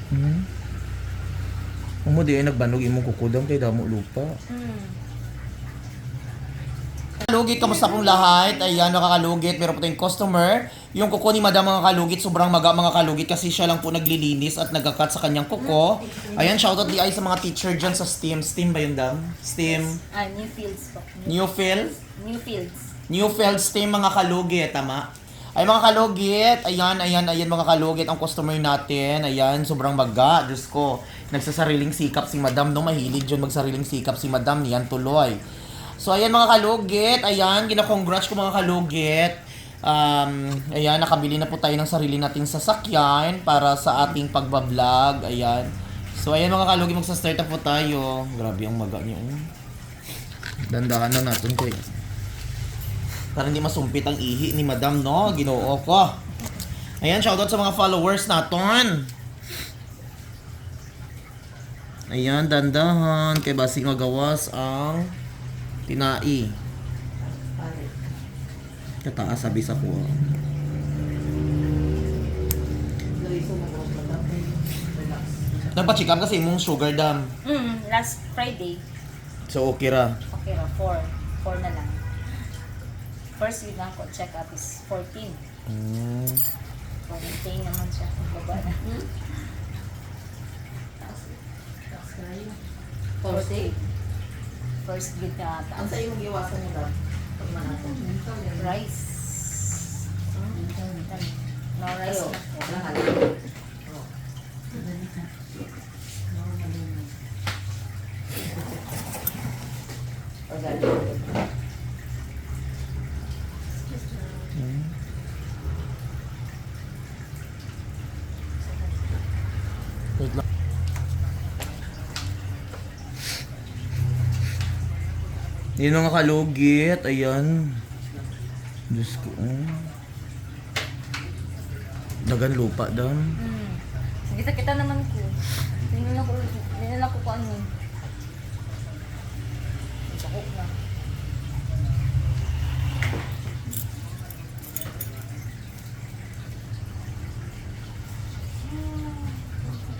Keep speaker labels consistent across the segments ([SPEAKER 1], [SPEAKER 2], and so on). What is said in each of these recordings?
[SPEAKER 1] Hmm. Amo di ay nagbanog imong kukudam kay damo lupa. Kalugit, kamusta pong lahat? Ayan, nakakalugit. Meron po tayong customer. Yung kuko ni Madam mga kalugit, sobrang maga mga kalugit kasi siya lang po naglilinis at nagkakat sa kanyang kuko. Ayan, shoutout di ay sa mga teacher dyan sa STEAM. STEAM ba yun, Dam? STEAM?
[SPEAKER 2] New fields po.
[SPEAKER 1] Newfield?
[SPEAKER 2] New fields.
[SPEAKER 1] Newfield STEAM mga kalugit, tama? Ay mga kalugit, ayan mga kalugit ang customer natin. Ayan, sobrang maga. Diyos ko, nagsasariling sikap si Madam. No, mahilig dyan magsariling sikap si Madam. Yan tuloy. So, ayan mga kalugit. Ayan, gina-congrats ko mga kalugit. Ayan, nakabili na po tayo ng sarili nating sasakyan para sa ating pagbablog. Ayan. So, ayan mga kalugit, magsa-start na po tayo. Grabe ang maga niyo. Dandahan lang natin ko eh. Para hindi masumpit ang ihi ni Madam, no? Ginoo ko. Ayan, shoutout sa mga followers natin. Ayan, dandahan. Kay basig magawas ang tinai. Kataas sabi sa kuha. Nagpa-check up kasi mong sugar dam.
[SPEAKER 2] Last Friday.
[SPEAKER 1] So okay ra.
[SPEAKER 2] Okay ra, 4. 4 na lang. First week na ako, check up is 14. Quarantine naman siya. Baba na.
[SPEAKER 3] 40.
[SPEAKER 2] First week na ata.
[SPEAKER 3] Ang sa'yo mong iwasan mo ba? Pag manatong.
[SPEAKER 2] Rice. No rice
[SPEAKER 3] Ayo,
[SPEAKER 2] na po.
[SPEAKER 3] lahat.
[SPEAKER 1] Wait lang. Yun mga kalugit. Ayan. Diyos ko. Dagan lupa dam.
[SPEAKER 2] Kita naman ko. Tingnan ko kung ano. Sakok na.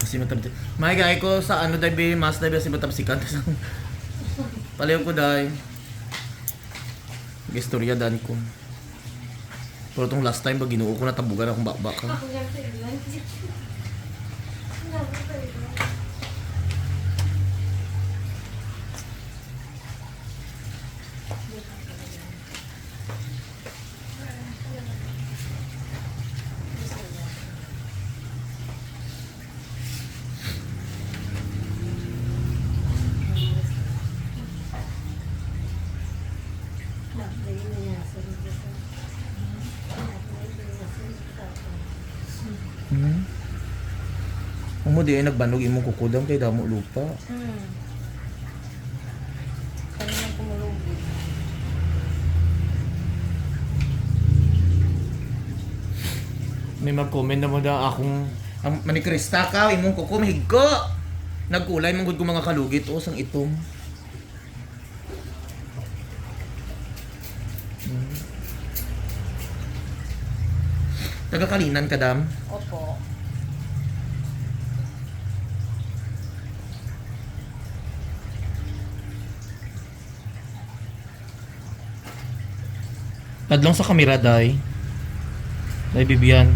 [SPEAKER 1] Kasi matabsi. May gaya ko sa ano dabi, mas dabi kasi matabsikan. Palayo ko dahi. Istorya dani ko. Pero tong last time ba ginuo ko natabugan akong bakbak ha. Amo di ay nagbanog imong kukudam kay damo lupa.
[SPEAKER 2] Kami nang kumulubi.
[SPEAKER 1] May mag-comment na mo na akong ang manikrista ka imong kuko mahigko. Nagkulay man gud ko mga kalugit o sang itom. Tagakalinan ka dam.
[SPEAKER 2] Opo.
[SPEAKER 1] Padlong sa kamera day. Day Bibian.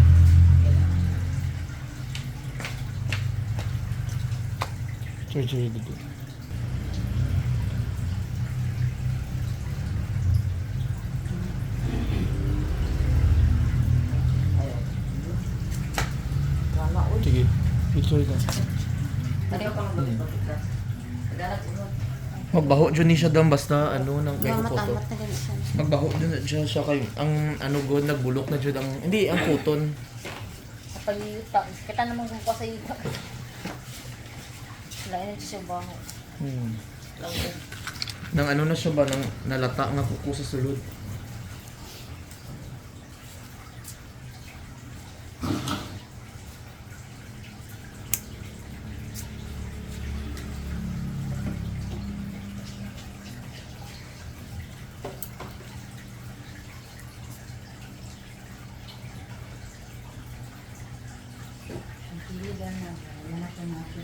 [SPEAKER 1] Surgery dito. Sige, picture ito.
[SPEAKER 3] Ano ka pang bakit ka? Naghanap mo.
[SPEAKER 1] Magbaho dyan ni siya dam basta ano nang may photo.
[SPEAKER 2] Matamat na ganun siya.
[SPEAKER 1] Magbaho dyan siya kay ang ano god nagbulok na dyan ang hindi ang cotton.
[SPEAKER 2] Kapag yuta. Kita naman kung pa sa yuta. Lain na siya baho.
[SPEAKER 1] Nang ano na siya ba nang nalata nga kuko sa sulod.
[SPEAKER 2] Bida na. Wala ko na ako.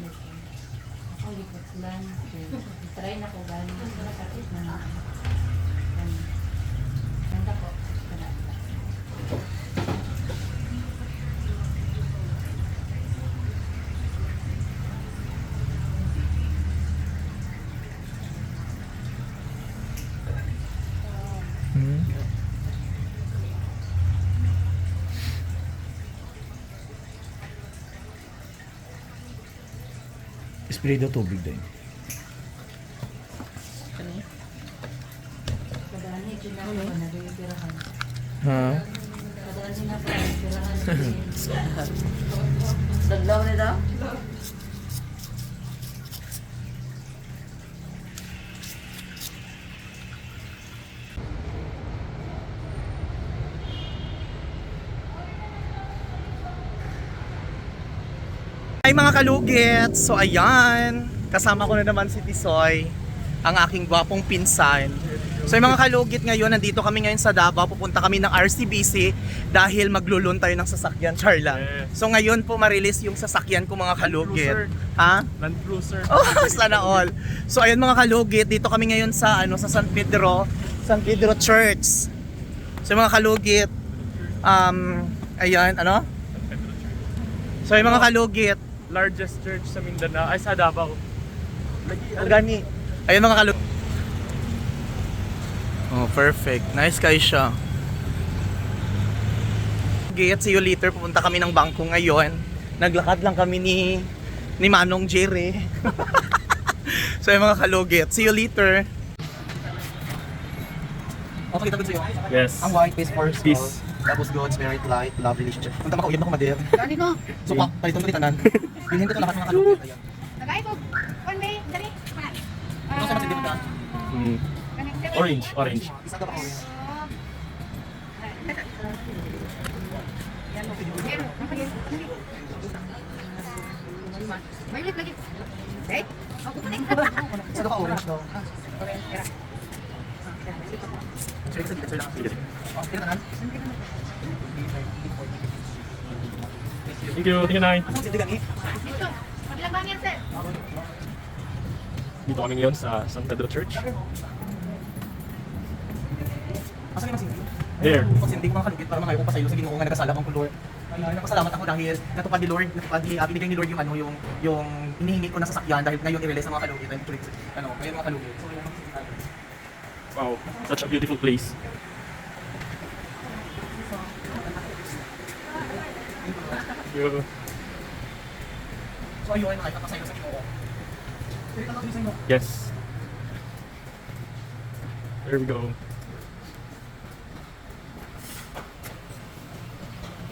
[SPEAKER 2] Ako likot lang. Try na ko gano'n. Wala kapit na na. Ganda po.
[SPEAKER 1] Spray daw tubig din.
[SPEAKER 2] Kadani, kinako na nagpipirahan.
[SPEAKER 1] Ha?
[SPEAKER 2] Kadani na pa nagpipirahan.
[SPEAKER 3] Daglaw na daw?
[SPEAKER 1] Ay mga kalugit, so ayan, kasama ko na naman si Tisoy, ang aking gwapong pinsan. So yung mga kalugit ngayon, nandito kami ngayon sa Davao, pupunta kami ng RCBC dahil maglulun tayo ng sasakyan, Charla. So ngayon po marilis yung sasakyan ko mga kalugit. Ha?
[SPEAKER 4] Land Cruiser.
[SPEAKER 1] Oh, sana all. So ayun mga kalugit, dito kami ngayon sa sa San Pedro Church. So yung mga kalugit, ayan, ano? So yung mga kalugit,
[SPEAKER 4] Largest church sa Mindanao. Ay, sa Davao.
[SPEAKER 1] Gani. Ayun mga kalugit. Oh, perfect. Nice guys siya. Get, see you later. Pupunta kami ng bangko ngayon. Naglakad lang kami ni Manong Jerry. So yung mga kalugit. See you later. Okay, tapos sa'yo.
[SPEAKER 4] Yes.
[SPEAKER 1] Ang white is for
[SPEAKER 4] Peace.
[SPEAKER 1] Tapos God, spirit, light, love, relationship. Punta makauyab na ko, Madir.
[SPEAKER 2] Gani ko.
[SPEAKER 1] So, palitan ko ni Tanan. Bilhin ko ito lahat mga kalugit. Ayan.
[SPEAKER 2] Nagay ko. One day, dali.
[SPEAKER 1] Ano sa matindi mo ka?
[SPEAKER 4] Orange.
[SPEAKER 1] Isa ka pa ko.
[SPEAKER 2] Violet lagi. Okay? Ako pa rin.
[SPEAKER 1] Isa ka pa orange daw. Check sa dito lang. Oh, kaya Tanan.
[SPEAKER 4] Thank you, Nay.
[SPEAKER 1] Ano si Digani?
[SPEAKER 2] Dito. Magilang bangin, sir.
[SPEAKER 4] Dito kami ngayon sa San Pedro Church.
[SPEAKER 1] Asan yung masindi?
[SPEAKER 4] There.
[SPEAKER 1] Kasi hindi ko mga kalugit para makayo ko pasaylo sa Ginoo nga nagkasala kong kulor. Nagpasalamat ako dahil natupad ni Lord, binigay ni Lord yung hinihingi ko na sasakyan dahil ngayon i-release ng mga kalugit. Ngayon mga kalugit. So, yung
[SPEAKER 4] Wow, such a beautiful place. Thank you.
[SPEAKER 1] So ayun, nakipagpasaylo sa Ginoo. Pwede ka sa inyo.
[SPEAKER 4] Yes. There we go.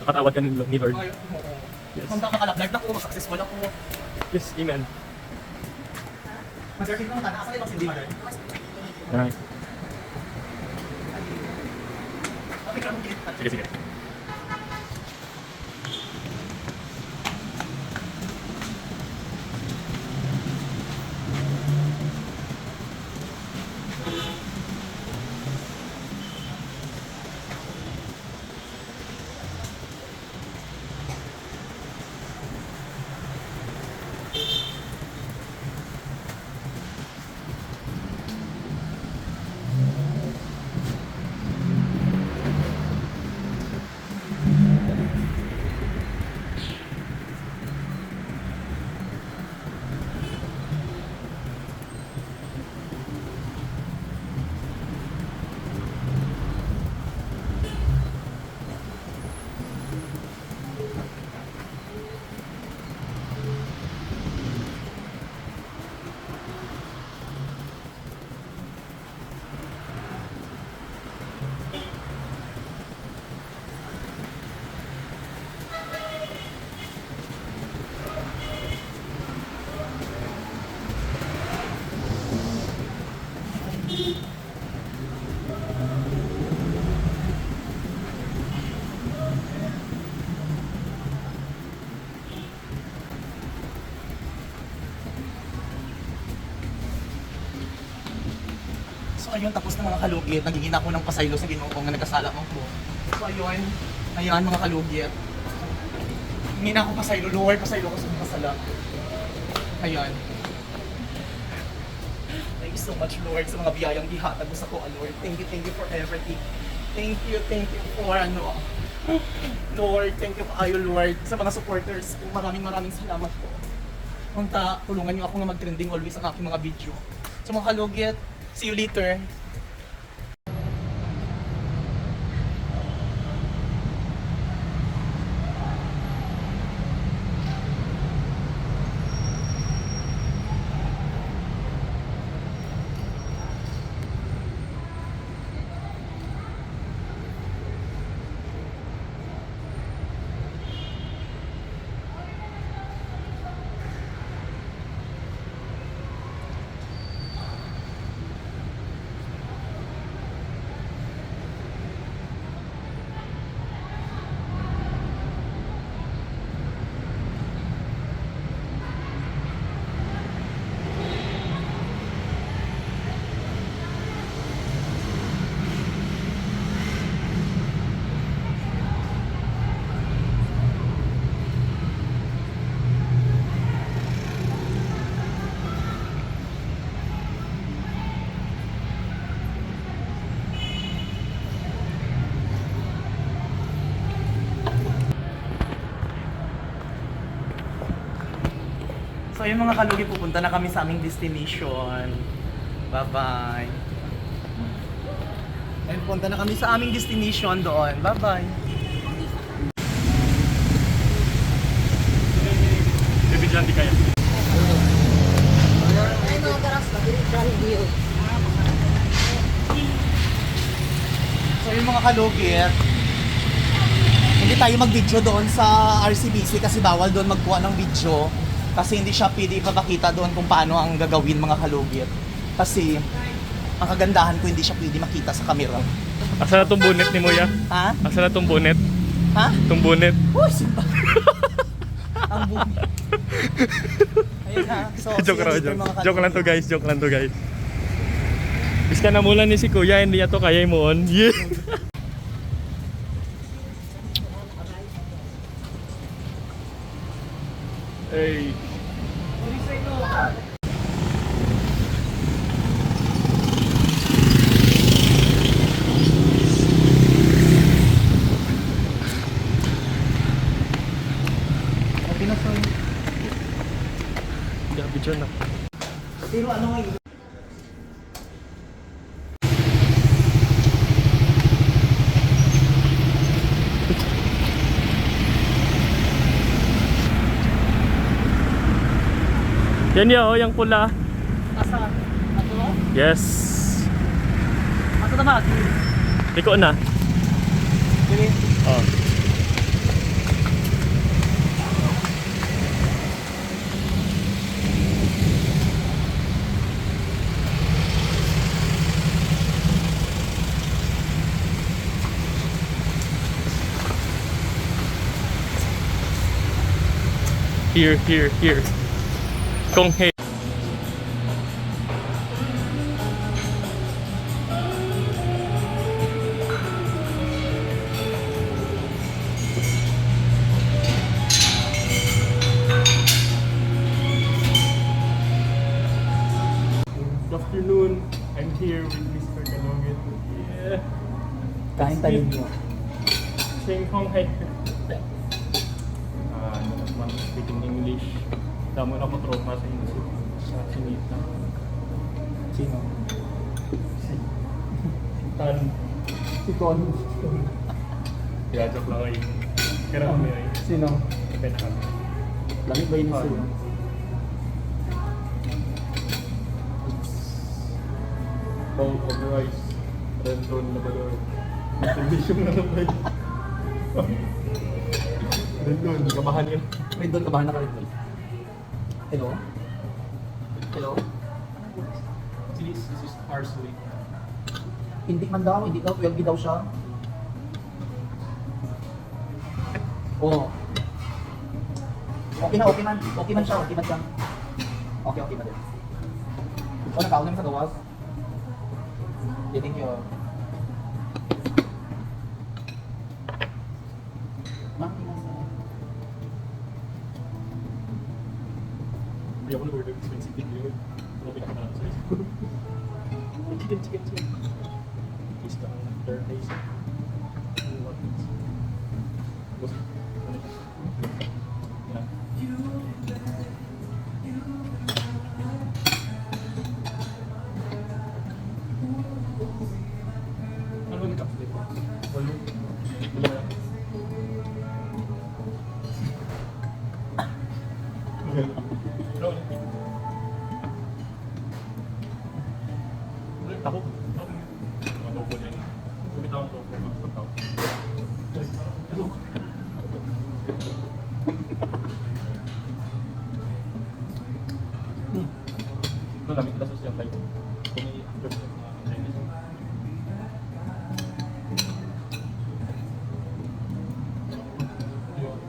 [SPEAKER 4] Nakatawad ka ni Lord.
[SPEAKER 1] Yes. Kung kakalab-live na ko, successful ako.
[SPEAKER 4] Yes, amen.
[SPEAKER 1] Mag-arkin naman ka, nakasan yung hindi Mother.
[SPEAKER 4] Alright.
[SPEAKER 1] Okay, kalugit.
[SPEAKER 4] Sige.
[SPEAKER 1] So ayun, tapos na mga kalugit, nagiging ako ng pasaylo sa Ginoo nga nagkasala ko. So ayun, ayan mga kalugit. Hina ako pasaylo, Lord, pasaylo ko sa mga sala. Ayan. Thank you so much, Lord, sa mga biyayang ihatag mo sa ko, Lord. Thank you for everything. Thank you for Lord, thank you kayo, Lord, sa mga supporters ko. Maraming salamat po. Punta, tulungan niyo ako na mag-trending always ang aking mga video. Sa mga kalugit, see you later. So yung mga kalugi, pupunta na kami sa aming destination. Bye-bye. Ayun, punta na kami sa aming destination doon. Bye-bye.
[SPEAKER 4] Bibigyan di kaya.
[SPEAKER 1] So yung mga kalugit, hindi tayo mag-video doon sa RCBC kasi bawal doon magkuha ng video. Kasi hindi siya pwede ipapakita doon kung paano ang gagawin mga kalugit. Kasi ang kagandahan ko hindi siya pwede makita sa camera.
[SPEAKER 4] Asa na tong bonnet ni Moya?
[SPEAKER 1] Ha?
[SPEAKER 4] Asa na tong bonnet?
[SPEAKER 1] Ha?
[SPEAKER 4] Tong bonnet?
[SPEAKER 1] Uy, simba. Ang bumi. Ayun na. So,
[SPEAKER 4] Joke
[SPEAKER 1] see you
[SPEAKER 4] lang,
[SPEAKER 1] later,
[SPEAKER 4] joke.
[SPEAKER 1] mga
[SPEAKER 4] Joke lang to
[SPEAKER 1] kalugit.
[SPEAKER 4] guys, joke lang to guys. Bis ka na mula ni si Kuya, hindi niya to kaya mo on. Yeah. Hey. Gabi dyan na.
[SPEAKER 1] Pero ano nga
[SPEAKER 4] Yan yun, oh, yung pula.
[SPEAKER 1] Asa? Ato?
[SPEAKER 4] Yes.
[SPEAKER 1] Ato naman?
[SPEAKER 4] Liko na.
[SPEAKER 1] Dili.
[SPEAKER 4] Oh. Here. Kong he. Good afternoon. I'm here with Mr. Kalogit. Yeah.
[SPEAKER 1] Kain tayo niyo.
[SPEAKER 4] Sing Hong Hai. No naman speaking English. Damo na ko tropa sa English. Sa Sinita.
[SPEAKER 1] Sino?
[SPEAKER 4] Tan.
[SPEAKER 1] Si Con.
[SPEAKER 4] Kaya joke lang ay. Kaya kami ay.
[SPEAKER 1] Sino?
[SPEAKER 4] Pwede kami.
[SPEAKER 1] Lamig ba yun sa'yo?
[SPEAKER 4] Bowl of rice. Rendon na ba doon? Condition na naman. Rendon, kabahan yun.
[SPEAKER 1] May doon kabahan na ka rin doon. Hello? Hello?
[SPEAKER 4] This is parsley.
[SPEAKER 1] Hindi man daw, hindi daw, 12 daw siya. Oo. Okay man siya, okay man siya. Okay man din. O, nakaon namin sa gawas. Yeah, thank you. Ma'am,
[SPEAKER 4] Hindi ako nag-order ng expensive thing yun. Ano pinakamalaki sa isip ko? Chicken. Taste ka ang third taste. What is? Tapos, ano siya? Yan. Ano yung cup dito? Walo. Wala yan. Ano? Ulit ako. Ano po din? Ulit ako po. Ano? Ano namin kita sa siyang tayo? Kung may percent na Chinese. Yun.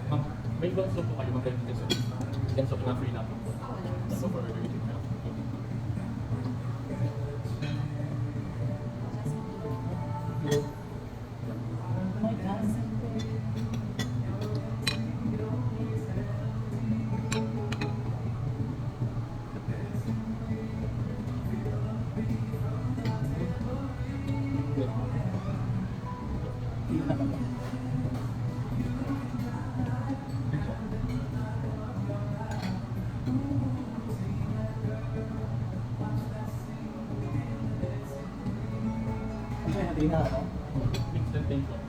[SPEAKER 4] Ma'am, may ibang slope po kayo magaling dito sa chicken soup na free natin po. Ano for order dito?
[SPEAKER 2] My God.
[SPEAKER 5] Hindi na ako.
[SPEAKER 4] Instant thing po.